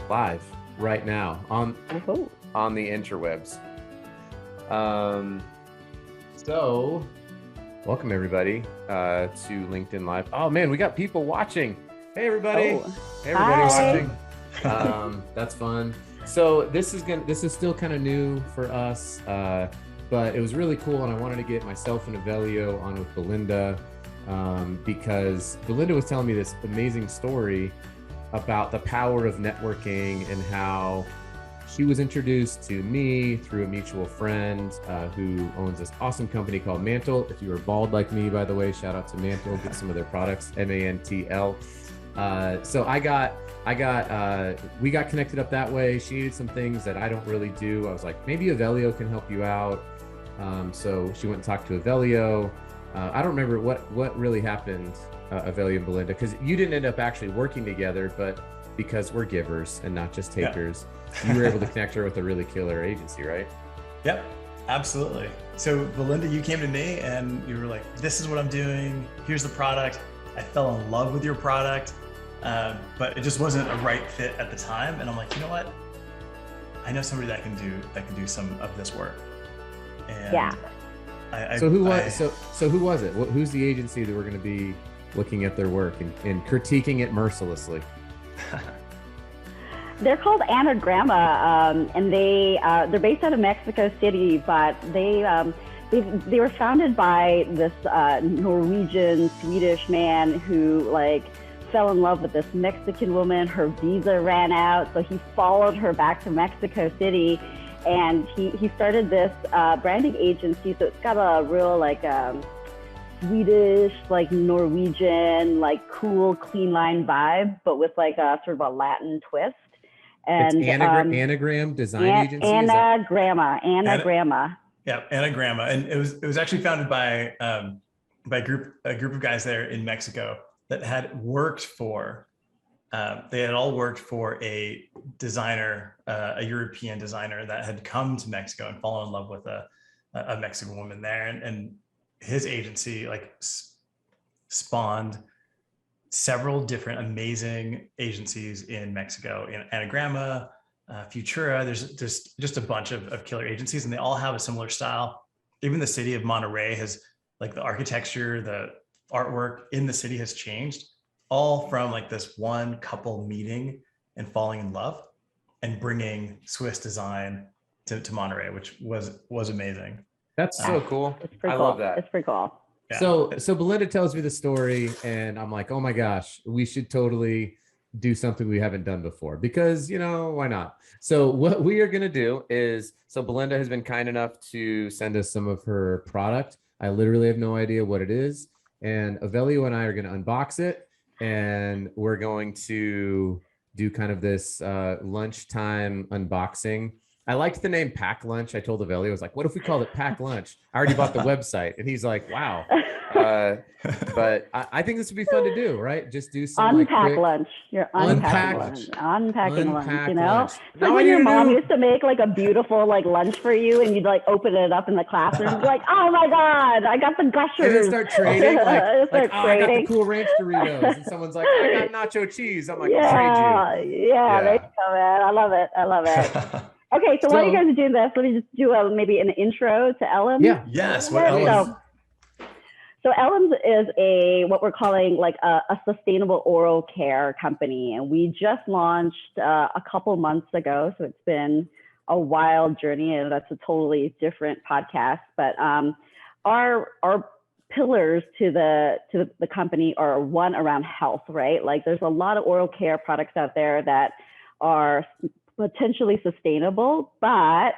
live right now on Oh. on the interwebs. So welcome everybody to LinkedIn Live. Oh man, we got people watching. Hey everybody. Oh. Hey everybody Hi. watching. That's fun. So this is still kind of new for us, but it was really cool, and I wanted to get myself and Evelio on with Belinda because Belinda was telling me this amazing story about the power of networking and how she was introduced to me through a mutual friend who owns this awesome company called Mantle. If you are bald like me, by the way, shout out to Mantle. Get some of their products, MANTL. So we got connected up that way. She needed some things that I don't really do. I was like, maybe Evelio can help you out. So she went and talked to Evelio. I don't remember what really happened, Evelio and Belinda, because you didn't end up actually working together, but because we're givers and not just takers, you were able to connect her with a really killer agency, right? Yep, absolutely. So Belinda, you came to me and you were like, this is what I'm doing. Here's the product. I fell in love with your product, but it just wasn't a right fit at the time. And I'm like, you know what? I know somebody that can do some of this work. And Yeah. So who was it? Who's the agency that we're going to be looking at their work and critiquing it mercilessly? They're called Anar Grandma, and they're based out of Mexico City, but they were founded by this Norwegian Swedish man who fell in love with this Mexican woman. Her visa ran out, so he followed her back to Mexico City, and he started this branding agency. So it's got a real Swedish, Norwegian, cool, clean line vibe, but with a sort of a Latin twist. And it's Anagram Design Agency. Anar Grandma. Yeah, Anar Grandma, and it was actually founded by a group of guys there in Mexico that had worked for. They had all worked for a designer, a European designer that had come to Mexico and fallen in love with a Mexican woman there, and his agency spawned several different amazing agencies in Mexico, in Anar Grandma, Futura. There's just a bunch of killer agencies, and they all have a similar style. Even the city of Monterrey has the architecture, the artwork in the city has changed, all from this one couple meeting and falling in love and bringing Swiss design to Monterrey, which was amazing. That's so cool. I love that. It's pretty cool. Yeah. So Belinda tells me the story, and I'm like, oh my gosh, we should totally do something we haven't done before, because why not? So what we are going to do is, so Belinda has been kind enough to send us some of her product. I literally have no idea what it is, and Evelio and I are going to unbox it, and we're going to do kind of this lunchtime unboxing. I liked the name Pack Lunch. I told Evelio, I was like, what if we called it Pack Lunch? I already bought the website. And he's like, wow. But I think this would be fun to do, right? Just do some unpack lunch. You're unpacking lunch. Unpacking lunch, lunch. Like when your mom used to make a beautiful lunch for you, and you'd open it up in the classroom, like, oh my God, I got the gushers. And then start trading. I got the Cool Ranch Doritos. And someone's like, I got nacho cheese. I'm like, I'll trade you. Yeah, there you go, man. I love it. Okay, so while you guys are doing this, let me just do maybe an intro to Ellum. Yeah. Yes. What Ellum? So Ellum is what we're calling a sustainable oral care company, and we just launched a couple months ago. So it's been a wild journey, and that's a totally different podcast. But our pillars to the company are one around health, right? There's a lot of oral care products out there that are potentially sustainable, but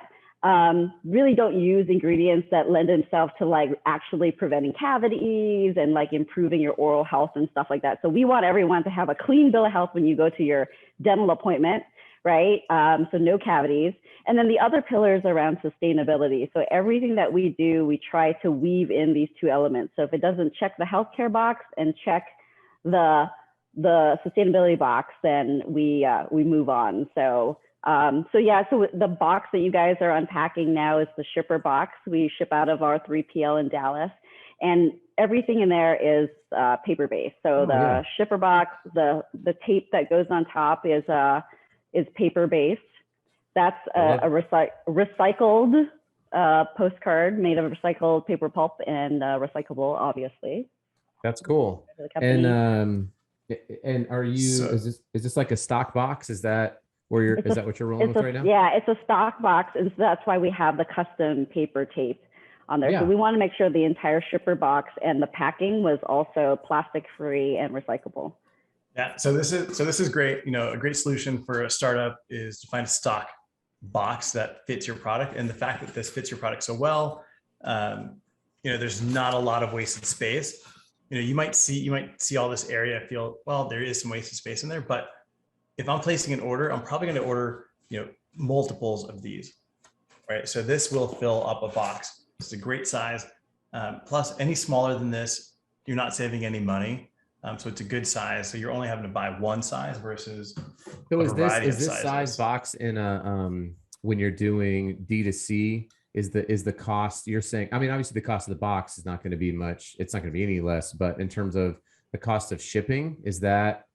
really don't use ingredients that lend themselves to actually preventing cavities and improving your oral health and stuff like that. So we want everyone to have a clean bill of health when you go to your dental appointment, right? So no cavities. And then the other pillars around sustainability. So everything that we do, we try to weave in these two elements. So if it doesn't check the healthcare box and check the sustainability box, then we move on. So the box that you guys are unpacking now is the shipper box. We ship out of our 3PL in Dallas, and everything in there is paper-based. So shipper box, the tape that goes on top is is paper based. That's I a recycled postcard made of recycled paper pulp and recyclable, obviously. That's cool. For the company. And are you, So- is this like a stock box? Is that where you're, It's is a- that what you're rolling with right now? Yeah, it's a stock box, and so that's why we have the custom paper tape on there. Yeah. So we want to make sure the entire shipper box and the packing was also plastic free and recyclable. Yeah, so this is great. You know, a great solution for a startup is to find a stock box that fits your product, and the fact that this fits your product so well, you know, there's not a lot of wasted space. You know, you might see all this area, feel, well, there is some wasted space in there, but if I'm placing an order, I'm probably going to order, you know, multiples of these, right? So this will fill up a box. It's a great size. Plus, any smaller than this, you're not saving any money. So it's a good size. So you're only having to buy one size versus So a is variety of this sizes. size box in a, when you're doing D2C, is the cost you're saying, I mean, obviously the cost of the box is not going to be much, it's not going to be any less, but in terms of the cost of shipping, is that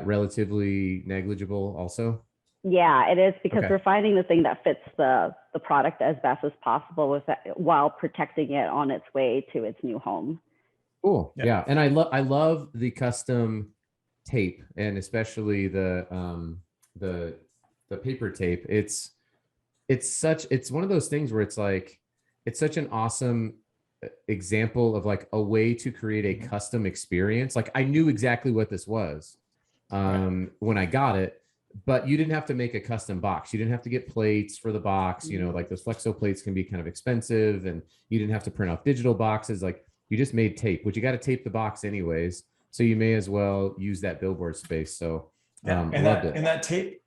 relatively negligible also? Yeah, it is, because Okay. we're finding the thing that fits the product as best as possible with that, while protecting it on its way to its new home. Cool. Yeah. Yeah. And I love the custom tape, and especially the paper tape. It's one of those things where it's like, it's such an awesome example of like a way to create a custom experience. Like I knew exactly what this was when I got it, but you didn't have to make a custom box. You didn't have to get plates for the box. You know, like those flexo plates can be kind of expensive, and you didn't have to print off digital boxes. Like you just made tape, which you got to tape the box anyways. So you may as well use that billboard space. So Yeah, and loved it. that tape,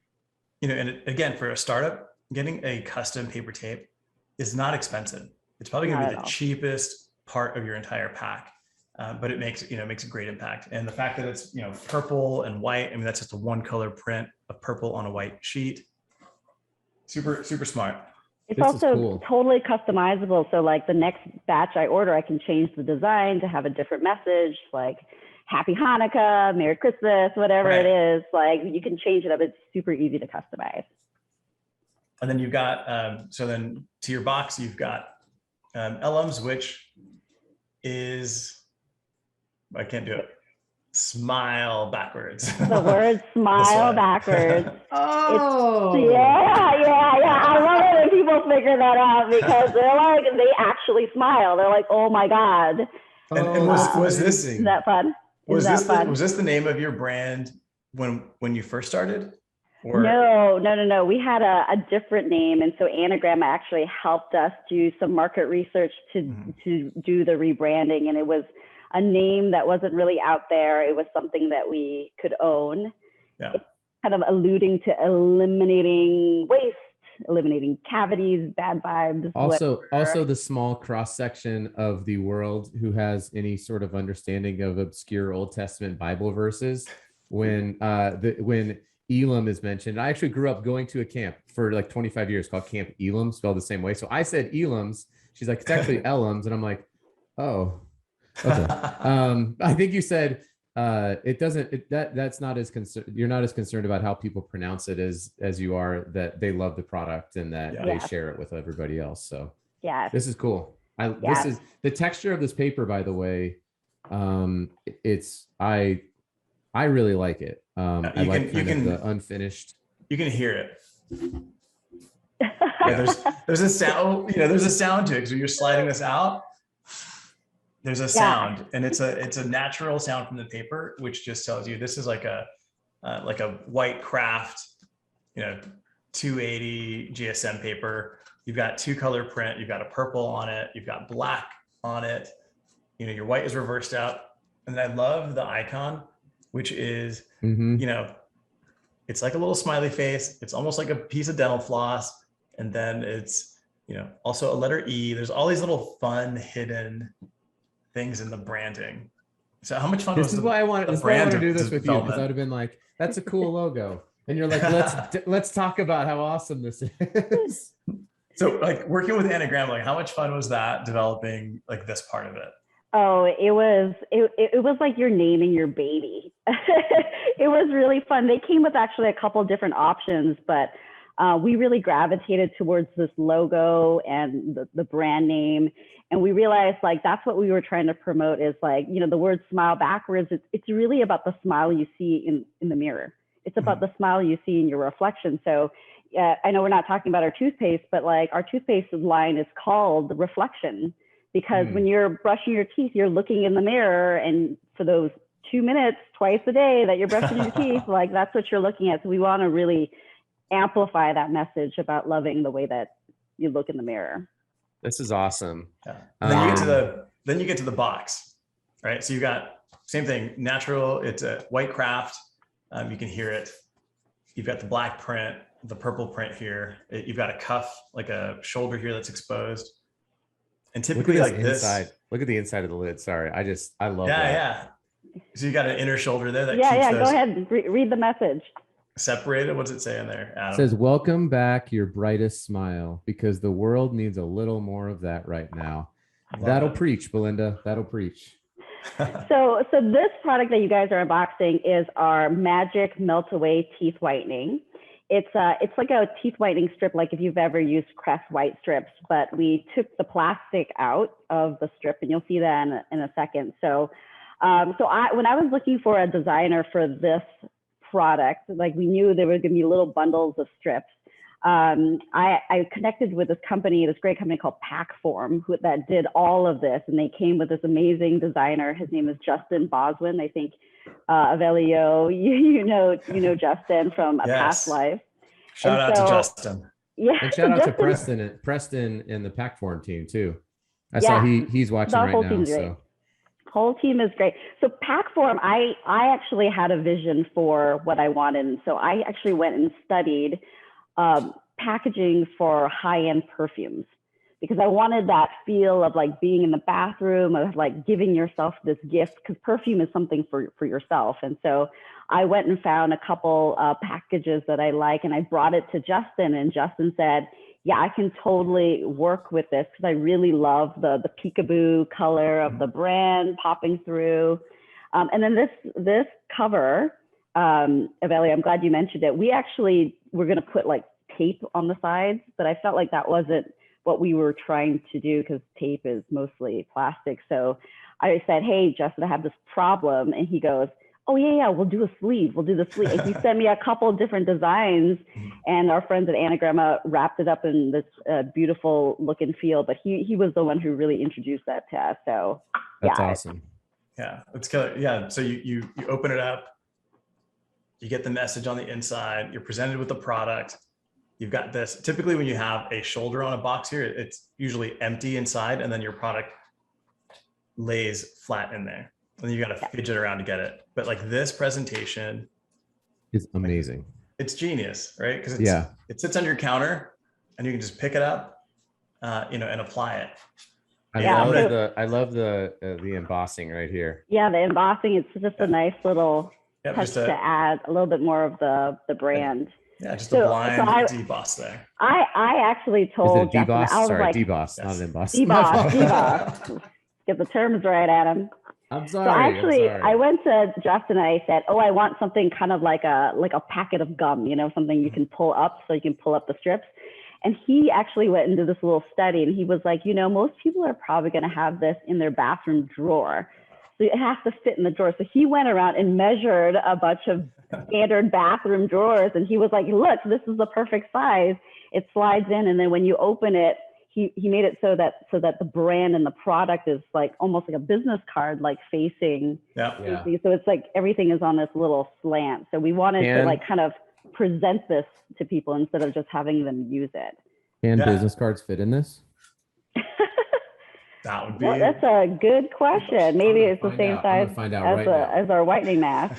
you know, and again, for a startup, getting a custom paper tape is not expensive. It's probably going to Not be at the all. cheapest part of your entire pack, but it makes a great impact. And the fact that it's, you know, purple and white, I mean, that's just a one color print of purple on a white sheet. Super smart. It's This is also cool. totally customizable. So like the next batch I order, I can change the design to have a different message, like Happy Hanukkah, Merry Christmas, whatever Right. it is. Like you can change it up. It's super easy to customize. And then you've got, so then to your box, you've got Ellums, which is, I can't do it, smile backwards. The word smile one. backwards. Oh, Yeah. I love it when people figure that out, because they're like, they actually smile. They're like, oh my God. And was this- Isn't that fun? Was Isn't this that fun? was this the name of your brand when you first started? Or No. We had a different name. And so Anar Grandma actually helped us do some market research to do the rebranding. And it was a name that wasn't really out there. It was something that we could own. Yeah. It's kind of alluding to eliminating waste, eliminating cavities, bad vibes. Also whatever. the small cross section of the world who has any sort of understanding of obscure Old Testament Bible verses. When Elam is mentioned, I actually grew up going to a camp for like 25 years called Camp Elam, spelled the same way. So I said Elams. She's like, it's actually Elams, and I'm like, oh, okay. I think you said it doesn't. That's not as concerned. You're not as concerned about how people pronounce it as you are that they love the product and that Yeah. they Yeah. share it with everybody else. So Yeah. this is cool. This Yeah. is the texture of this paper, by the way. I really like it. I You like can- kind of the unfinished. you can hear it. Yeah, there's a sound, you know, there's a sound to it, because when you're sliding this out, there's a sound, and it's a natural sound from the paper, which just tells you this is like a white craft, you know, 280 GSM paper. You've got 2-color print, you've got a purple on it, you've got black on it, you know, your white is reversed out. And then I love the icon, which is, Mhm. you know, it's like a little smiley face. It's almost like a piece of dental floss. And then it's, you know, also a letter E. There's all these little fun hidden things in the branding. So how much fun This was is why I wanted. the This is why I want to brand do this with you, because development? I would have been like, "That's a cool logo," and you're like, "Let's talk about how awesome this is." So like working with Anar Grandma, like how much fun was that developing like this part of it? Oh, it was like you're naming your baby. It was really fun. They came with actually a couple different options, but we really gravitated towards this logo and the brand name. And we realized like that's what we were trying to promote is like, you know, the word smile backwards. It's really about the smile you see in the mirror. It's about the smile you see in your reflection. So I know we're not talking about our toothpaste, but like our toothpaste line is called Reflection because when you're brushing your teeth, you're looking in the mirror, and for those 2 minutes twice a day that you're brushing your teeth, like that's what you're looking at. So we want to really amplify that message about loving the way that you look in the mirror. This is awesome. Yeah. And then you get to the box, right? So you got same thing, natural. It's a white craft. You can hear it. You've got the black print, the purple print here. You've got a cuff, like a shoulder here that's exposed. And typically like this. Look at the inside of the lid. Sorry, I love that. Yeah. So you got an inner shoulder there that keeps those go ahead, read the message. Separated. What's it say in there, Adam? It says, "Welcome back your brightest smile, because the world needs a little more of that right now." That'll preach, Belinda. That'll preach. So this product that you guys are unboxing is our Magic Melt Away Teeth Whitening. It's like a teeth whitening strip, like if you've ever used Crest white strips, but we took the plastic out of the strip, and you'll see that in a second. So when I was looking for a designer for this product, like we knew there were going to be little bundles of strips. I connected with this great company called Packform, that did all of this, and they came with this amazing designer. His name is Justin Boswin. I think Evelio, you know Justin from a past life. Shout out to Justin. Yeah, and shout out to Preston and the Packform team too. I saw he's watching right now. So. Whole team is great. So Packform, I actually had a vision for what I wanted. And so I actually went and studied packaging for high-end perfumes because I wanted that feel of like being in the bathroom, of like giving yourself this gift, because perfume is something for yourself. And so I went and found a couple packages that I like, and I brought it to Justin, and Justin said, yeah, I can totally work with this because I really love the peekaboo color of the brand popping through. And then this cover, Evelio, I'm glad you mentioned it. We actually were going to put like tape on the sides, but I felt like that wasn't what we were trying to do because tape is mostly plastic. So I said, hey, Justin, I have this problem. And he goes, oh yeah, we'll do a sleeve. We'll do the sleeve. And he sent me a couple of different designs, and our friends at Anar Grandma wrapped it up in this beautiful look and feel. But he was the one who really introduced that to us. So that's awesome. Yeah, it's killer. Yeah, so you open it up, you get the message on the inside. You're presented with the product. You've got this. Typically, when you have a shoulder on a box here, it's usually empty inside, and then your product lays flat in there. And you got to fidget around to get it. But like this presentation is amazing. It's genius, right? Because it sits on your counter, and you can just pick it up, and apply it. I love the embossing right here. Yeah, the embossing. It's just a nice little touch to add a little bit more of the brand. Yeah, just a blind deboss there. I actually told Justin, I was like, deboss, not an emboss. Deboss. Get the terms right, Adam. I'm sorry. So actually, I went to Justin and I said, "Oh, I want something kind of like a packet of gum, something you can pull up, so you can pull up the strips." And he actually went and did this little study, and he was like, most people are probably going to have this in their bathroom drawer, so it has to fit in the drawer. So he went around and measured a bunch of standard bathroom drawers, and he was like, "Look, this is the perfect size. It slides in, and then when you open it." He made it so that the brand and the product is like almost like a business card, like facing. Yeah. So it's like everything is on this little slant. So we wanted to like kind of present this to people instead of just having them use it. Can business cards fit in this? That would be. Well, that's a good question. Maybe it's the same size as our whitening mask.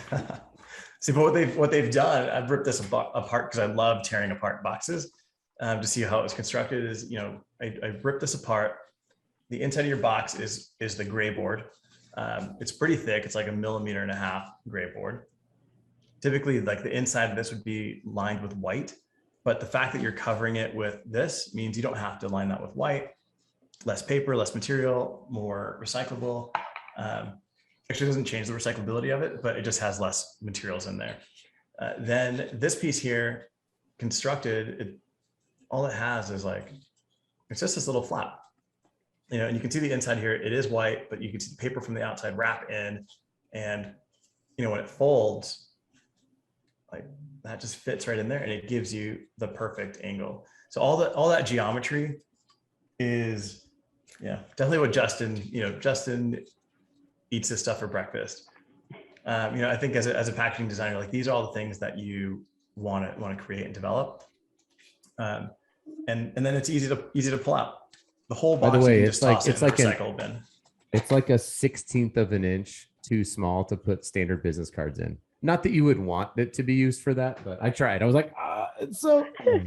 See, but what they've done, I've ripped this apart because I love tearing apart boxes. To see how it was constructed is, I ripped this apart. The inside of your box is the gray board. It's pretty thick. It's like 1.5 millimeters gray board. Typically, like the inside of this would be lined with white, but the fact that you're covering it with this means you don't have to line that with white. Less paper, less material, more recyclable. actually doesn't change the recyclability of it, but it just has less materials in there. Then this piece here, constructed, all it has is like, it's just this little flap, and you can see the inside here, it is white, but you can see the paper from the outside wrap in, and when it folds, like that just fits right in there, and it gives you the perfect angle. So all that geometry is, definitely what Justin eats this stuff for breakfast. I think as a packaging designer, like these are all the things that you want to create and develop. And then it's easy to pull out. The whole box. By the way, you can it's just like toss it in the recycle bin. It's like a 1/16 of an inch too small to put standard business cards in. Not that you would want it to be used for that, but I tried. I was like, it's okay.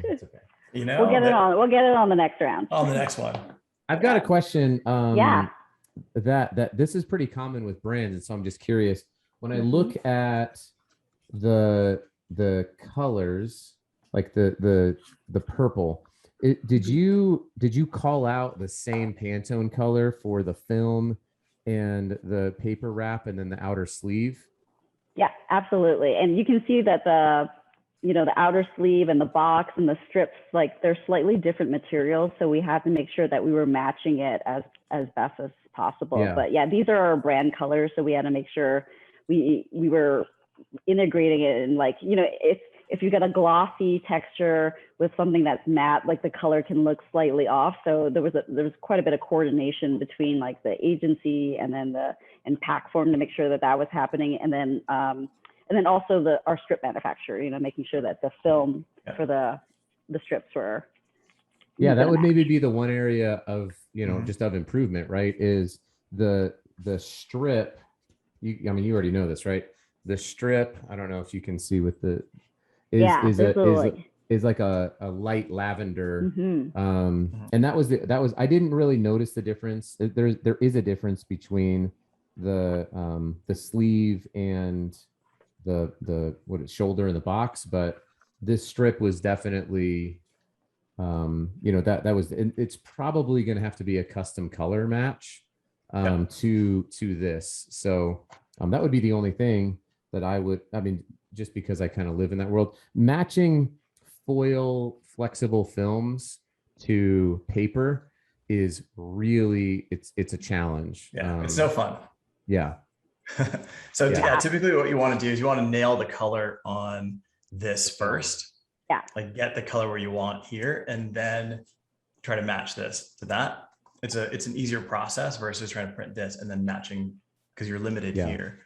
We'll get it on the next round. On the next one. I've got a question. Yeah. That this is pretty common with brands, and so I'm just curious. When I look at the colors, like the purple, did you call out the same Pantone color for the film and the paper wrap and then the outer sleeve? Yeah, absolutely. And you can see that the outer sleeve and the box and the strips, like they're slightly different materials. So we had to make sure that we were matching it as best as possible. Yeah. But yeah, these are our brand colors. So we had to make sure we were integrating it, and like, if you get a glossy texture with something that's matte, like the color can look slightly off. So there was quite a bit of coordination between like the agency and then and pack form to make sure that was happening. And then also our strip manufacturer, making sure that the film for the strips were. Yeah, that would maybe be the one area of, just of improvement, right? Is the strip, you already know this, right? The strip, I don't know if you can see with the, is like a light lavender. And that was, I didn't really notice the difference. There is a difference between the sleeve and the shoulder in the box, but this strip was definitely it's probably going to have to be a custom color match to this. So that would be the only thing that just because I kind of live in that world. Matching foil flexible films to paper is really, it's a challenge. It's no fun. Yeah. So typically what you want to do is you want to nail the color on this first. Yeah. Like get the color where you want here, and then try to match this to that. It's an easier process versus trying to print this and then matching, because you're limited here.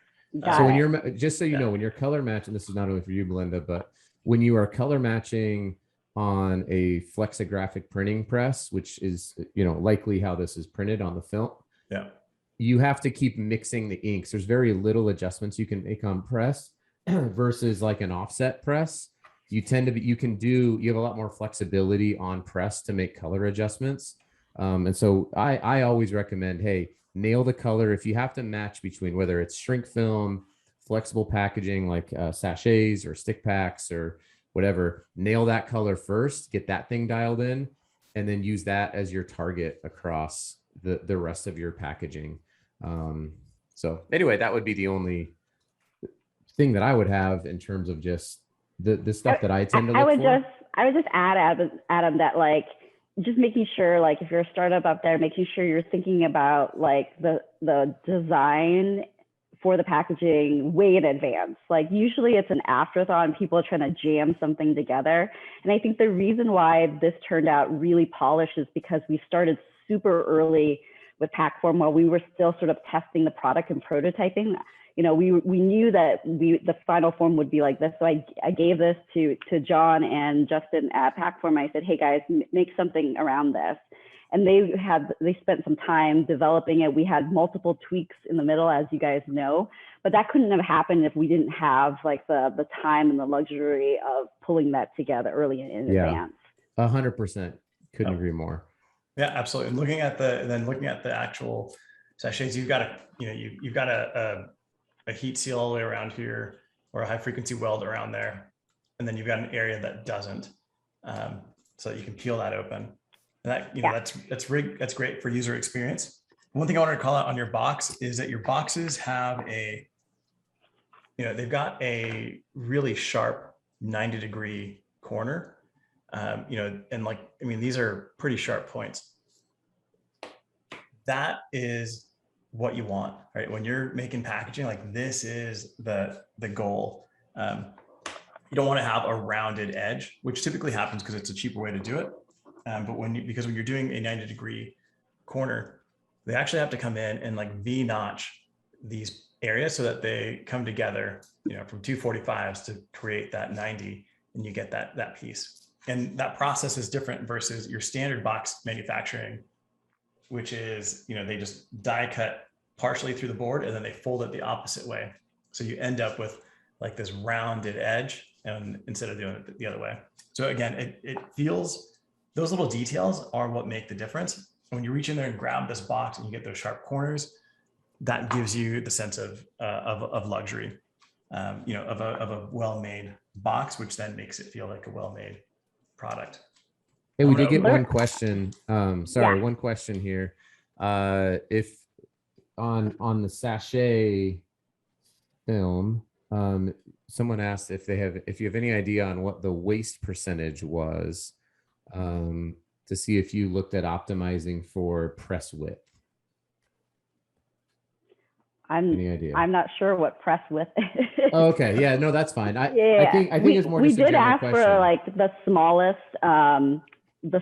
So when you're, just so you know, when you're color matching, this is not only for you, Belinda, but when you are color matching on a flexographic printing press, which is, likely how this is printed on the film. Yeah. You have to keep mixing the inks. There's very little adjustments you can make on press versus like an offset press. You have a lot more flexibility on press to make color adjustments. And so I always recommend, hey, nail the color. If you have to match between whether it's shrink film, flexible packaging like sachets or stick packs or whatever, nail that color first, get that thing dialed in, and then use that as your target across the rest of your packaging. So anyway, that would be the only thing that I would have in terms of just the stuff that I tend to look for. I would just add, Adam, that like, just making sure, like, if you're a startup up there, making sure you're thinking about like the design for the packaging way in advance. Like usually it's an afterthought and people are trying to jam something together. And I think the reason why this turned out really polished is because we started super early with pack form while we were still sort of testing the product and prototyping. We knew that the final form would be like this. So I gave this to John and Justin at Packform. I said, hey guys, make something around this. And they spent some time developing it. We had multiple tweaks in the middle, as you guys know, but that couldn't have happened if we didn't have like the time and the luxury of pulling that together early in advance. 100%. Couldn't agree more. Yeah, absolutely. And looking at the actual sachets, you've got a heat seal all the way around here, or a high frequency weld around there. And then you've got an area that doesn't, so that you can peel that open. And that, that's great for user experience. one thing I wanted to call out on your box is that your boxes have they've got a really sharp 90-degree corner, and these are pretty sharp points. That is what you want, right? When you're making packaging, like this is the goal. You don't want to have a rounded edge, which typically happens because it's a cheaper way to do it. But when you're doing a 90-degree corner, they actually have to come in and like V-notch these areas so that they come together, from 245s to create that 90, and you get that piece. And that process is different versus your standard box manufacturing, which is, they just die cut partially through the board and then they fold it the opposite way. So you end up with like this rounded edge, and instead of doing it the other way. So again, it feels, those little details are what make the difference. When you reach in there and grab this box and you get those sharp corners, that gives you the sense of luxury, of a well-made box, which then makes it feel like a well-made product. Hey, we did get one question. One question here. If on the sachet film, someone asked if you have any idea on what the waste percentage was, to see if you looked at optimizing for press width. Any idea? I'm not sure what press width is. Oh, okay. Yeah, no, that's fine. I think it's more. We just a did general ask question. for like the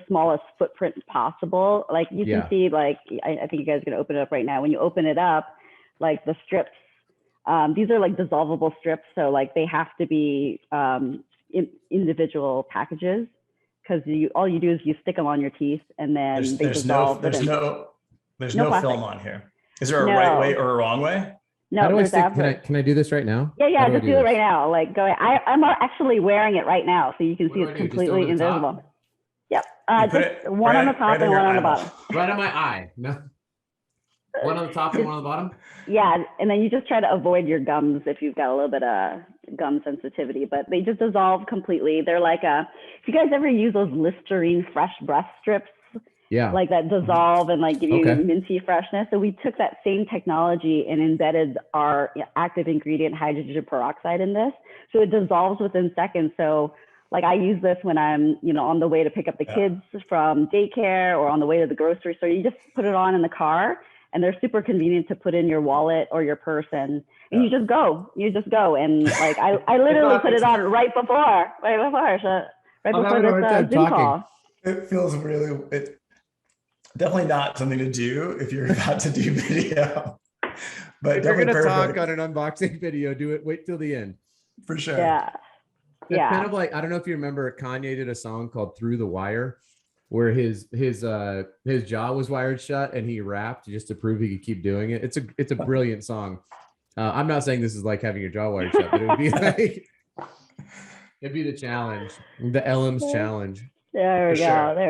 smallest footprint possible. Like you can see, like I think you guys are gonna open it up right now. When you open it up, like the strips, these are like dissolvable strips, so like they have to be individual packages, because all you do is you stick them on your teeth and then they dissolve. There's no film on here. Is there a right way or a wrong way? No. How do I stick? Can I do this right now? Yeah. Just do it right now. Like go ahead. I'm actually wearing it right now, so you can see it's completely invisible. Yep. Just one on the top and one on the bottom. Right on my eye. No. One on the top and one on the bottom. Yeah, and then you just try to avoid your gums if you've got a little bit of gum sensitivity, but they just dissolve completely. They're like if you guys ever use those Listerine fresh breath strips, like that dissolve and like give you minty freshness. So we took that same technology and embedded our active ingredient hydrogen peroxide in this, so it dissolves within seconds. So like I use this when I'm on the way to pick up the kids from daycare or on the way to the grocery store. You just put it on in the car, and they're super convenient to put in your wallet or your purse, and you just go. And like I literally put it on right before this Zoom call. It feels it's definitely not something to do if you're about to do video. But if you're gonna talk on an unboxing video, do it. Wait till the end. For sure. Yeah. It's kind of like, I don't know if you remember, Kanye did a song called "Through the Wire," where his jaw was wired shut and he rapped just to prove he could keep doing it. It's a brilliant song. I'm not saying this is like having your jaw wired shut, but it would be like it'd be the challenge, the Elms challenge. There we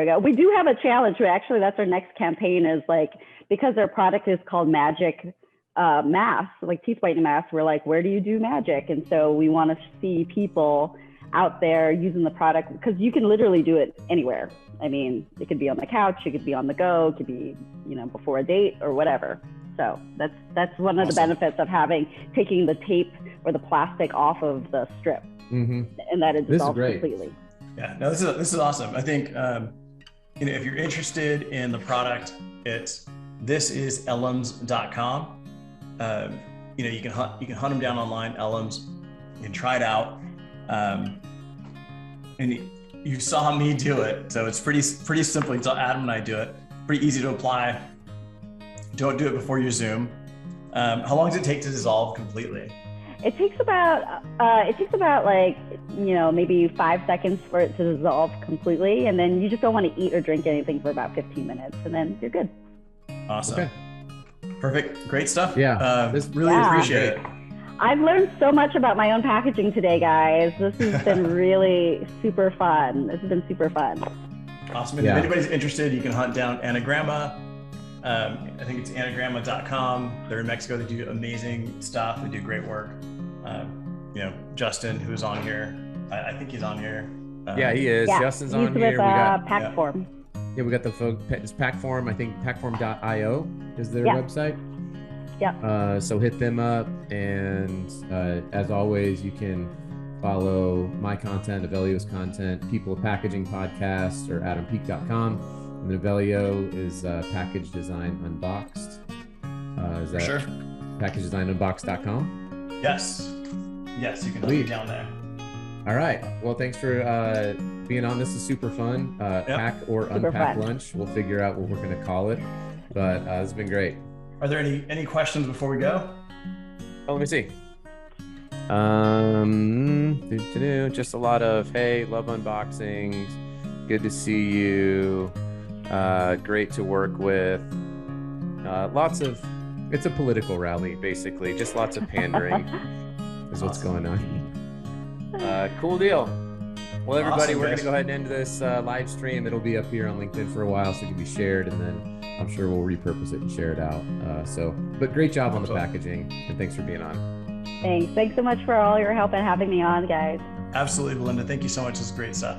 go. We do have a challenge. Actually, that's our next campaign, is like, because their product is called Magic Mask, like teeth whitening mask. We're like, where do you do magic? And so we want to see people out there using the product, because you can literally do it anywhere. I mean, it could be on the couch, it could be on the go, it could be, before a date or whatever. So that's one of the benefits of taking the tape or the plastic off of the strip, and that it dissolves completely. Yeah, no, this is awesome. I think if you're interested in the product, it's thisisellums.com. You can hunt them down online, Elms. You can try it out. And you saw me do it, so it's pretty simple. You saw Adam and I do it. Pretty easy to apply. Don't do it before your Zoom. How long does it take to dissolve completely? It takes about like maybe 5 seconds for it to dissolve completely, and then you just don't want to eat or drink anything for about 15 minutes, and then you're good. Awesome. Okay. Perfect. Great stuff. Yeah. Really appreciate it. I've learned so much about my own packaging today, guys. This has been really super fun. This has been super fun. Awesome. And if anybody's interested, you can hunt down Anar Grandma. I think it's anargrandma.com. They're in Mexico. They do amazing stuff. They do great work. Justin, who's on here, I think he's on here. Yeah, he is. Yeah, Justin's he's on with, here. We got Packform. Yeah, we got it's Packform. I think packform.io is their website. Yeah. So hit them up, and as always, you can follow my content, Evelio's content, People of Packaging podcast, or adampeak.com. And then Evelio is Package Design Unboxed. Is that sure? PackageDesignUnboxed.com? Yes, you can leave down there. All right. Well, thanks for being on. This is super fun. Pack or unpack lunch. We'll figure out what we're going to call it. But it's been great. Are there any questions before we go? Oh, let me see. Just a lot of, hey, love unboxings. Good to see you. Great to work with. It's a political rally, basically. Just lots of pandering is what's going on. Cool deal. Well, everybody, we're going to go ahead and end this live stream. It'll be up here on LinkedIn for a while, so it can be shared, and then I'm sure we'll repurpose it and share it out. But great job on the packaging, and thanks for being on. Thanks so much for all your help and having me on, guys. Absolutely, Belinda. Thank you so much. This is great stuff.